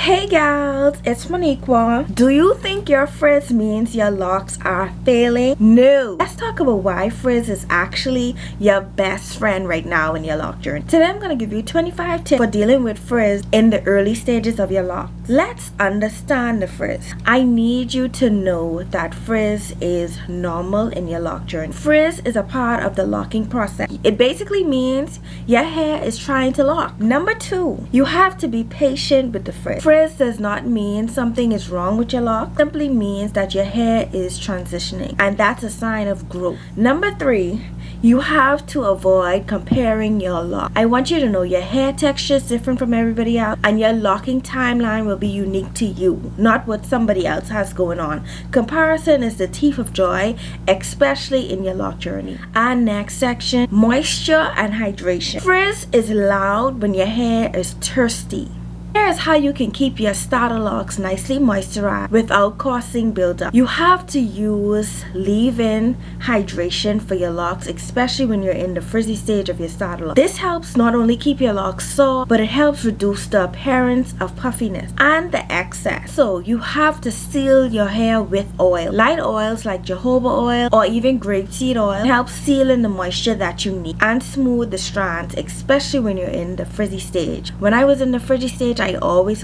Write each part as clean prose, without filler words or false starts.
Hey gals, it's Moniqua. Do you think your frizz means your locks are failing? No. Let's talk about why frizz is actually your best friend right now in your lock journey. Today I'm going to give you 25 tips for dealing with frizz in the early stages of your lock. Let's understand the frizz. I need you to know that frizz is normal in your lock journey. Frizz is a part of the locking process. It basically means your hair is trying to lock. Number 2, you have to be patient with the frizz. Frizz does not mean something is wrong with your lock. It simply means that your hair is transitioning, and that's a sign of growth. Number 3, you have to avoid comparing your lock. I want you to know your hair texture is different from everybody else, and your locking timeline will be unique to you, not what somebody else has going on. Comparison is the thief of joy, especially in your lock journey. And next section, moisture and hydration. Frizz is loud when your hair is thirsty. Here's how you can keep your starter locks nicely moisturized without causing buildup. You have to use leave-in hydration for your locks, especially when you're in the frizzy stage of your starter lock. This helps not only keep your locks soft, but it helps reduce the appearance of puffiness and the excess. So you have to seal your hair with oil. Light oils like jojoba oil or even grapeseed oil help seal in the moisture that you need and smooth the strands, especially when you're in the frizzy stage. When I was in the frizzy stage, I always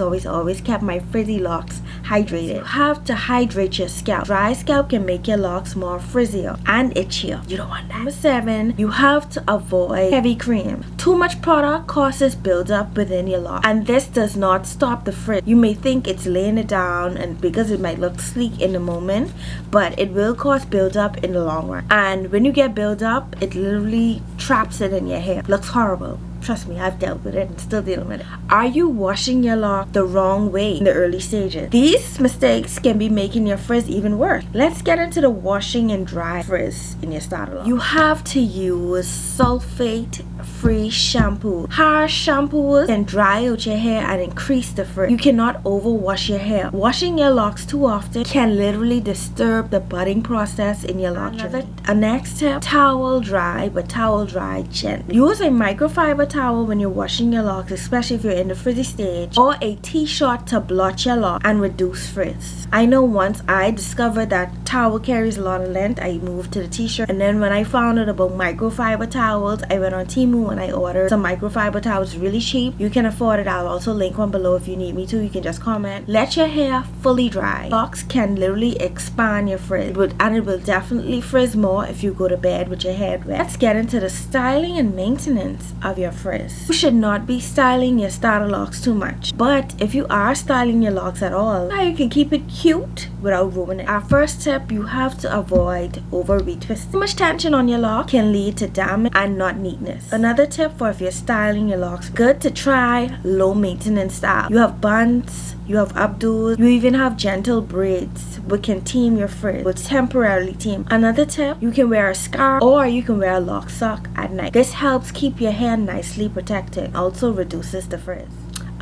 kept my frizzy locks hydrated. You have to hydrate your scalp. Dry scalp can make your locks more frizzier and itchier. You don't want that. Number 7, you have to avoid heavy cream. Too much product causes buildup within your lock, and this does not stop the frizz. You may think it's laying it down, and because it might look sleek in the moment, but it will cause buildup in the long run. And when you get buildup, it literally traps it in your hair. Looks horrible. Trust me, I've dealt with it and still dealing with it. Are you washing your lock the wrong way in the early stages? These mistakes can be making your frizz even worse. Let's get into the washing and dry frizz in your starter lock. You have to use sulfate-free shampoo. Harsh shampoos can dry out your hair and increase the frizz. You cannot overwash your hair. Washing your locks too often can literally disturb the budding process in your lock journey. Next tip, towel dry, but towel dry gently. Use a microfiber towel when you're washing your locks, especially if you're in the frizzy stage, or a t-shirt to blot your lock and reduce frizz. I know once I discovered that towel carries a lot of length, I moved to the t-shirt, and then when I found out about microfiber towels, I went on Temu and I ordered some microfiber towels really cheap. You can afford it. I'll also link one below if you need me to. You can just comment. Let your hair fully dry. Locks can literally expand your frizz, and it will definitely frizz more if you go to bed with your head wet. Let's get into the styling and maintenance of your frizz. You should not be styling your starter locks too much, but if you are styling your locks at all, you can keep it cute without ruining it. Our first tip, you have to avoid over retwisting. Too much tension on your lock can lead to damage and not neatness. Another tip for if you're styling your locks, good to try low maintenance style. You have buns, you have updos, you even have gentle braids which can tame your frizz, will temporarily tame. Another tip, you can wear a scarf or you can wear a lock sock at night. This helps keep your hair nicely protected, also reduces the frizz.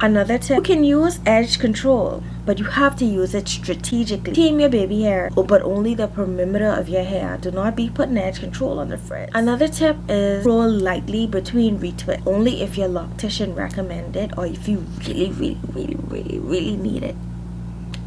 Another tip, you can use edge control, but you have to use it strategically. Tame your baby hair, but only the perimeter of your hair. Do not be putting edge control on the frizz. Another tip is roll lightly between retwist, only if your loctician recommend it or if you really need it.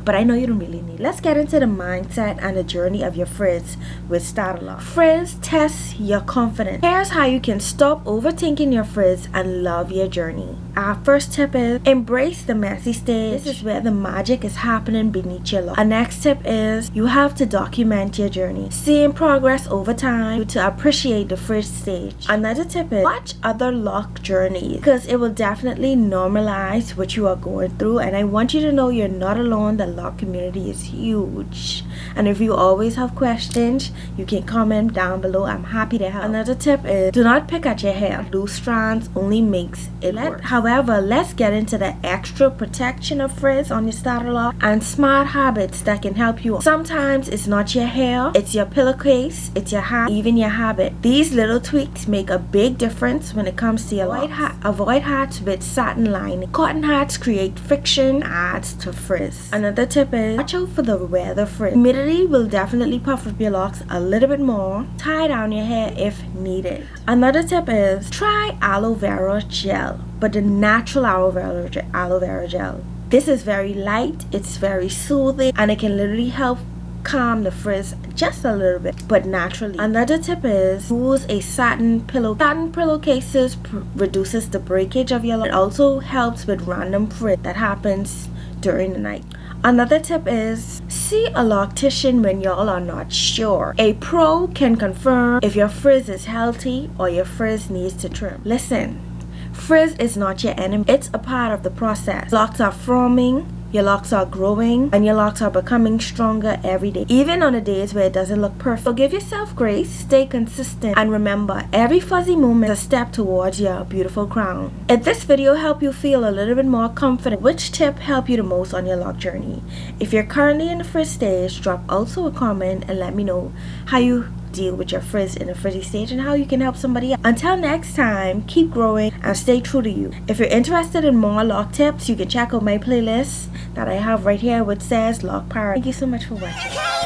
But I know you don't really need it. Let's get into the mindset and the journey of your frizz with starter lock. Frizz tests your confidence. Here's how you can stop overthinking your frizz and love your journey. Our first tip is embrace the messy stage. This is where the magic is happening beneath your lock. Our next tip is you have to document your journey, seeing progress over time to appreciate the frizz stage. Another tip is watch other lock journeys because it will definitely normalize what you are going through, and I want you to know you're not alone. The lock community is huge, and if you always have questions, you can comment down below. I'm happy to help. Another tip is do not pick at your hair. Loose strands only makes it worse. However, let's get into the extra protection of frizz on your starter lock and smart habits that can help you. Sometimes it's not your hair, it's your pillowcase, it's your hat, even your habit. These little tweaks make a big difference when it comes to your locks. Avoid hats with satin lining. Cotton hats create friction, adds to frizz. Another tip is watch out for the weather frizz. Humidity will definitely puff up your locks a little bit more. Tie down your hair if needed. Another tip is try aloe vera gel, but the natural aloe vera gel. This is very light, it's very soothing, and it can literally help calm the frizz just a little bit, but naturally. Another tip is use a satin pillow. Satin pillowcases reduces the breakage of your locks. It also helps with random frizz that happens during the night. Another tip is see a loctician when y'all are not sure. A pro can confirm if your frizz is healthy or your frizz needs to trim. Listen, frizz is not your enemy. It's a part of the process. Locks are forming, your locks are growing, and your locks are becoming stronger every day, even on the days where it doesn't look perfect. So give yourself grace, stay consistent, and remember, every fuzzy moment is a step towards your beautiful crown. If this video helped you feel a little bit more confident, which tip helped you the most on your lock journey? If you're currently in the frizz stage, drop also a comment and let me know how you deal with your frizz in the frizzy stage and how you can help somebody else. Until next time, keep growing and stay true to you. If you're interested in more lock tips, you can check out my playlist that I have right here which says Lock Power. Thank you so much for watching.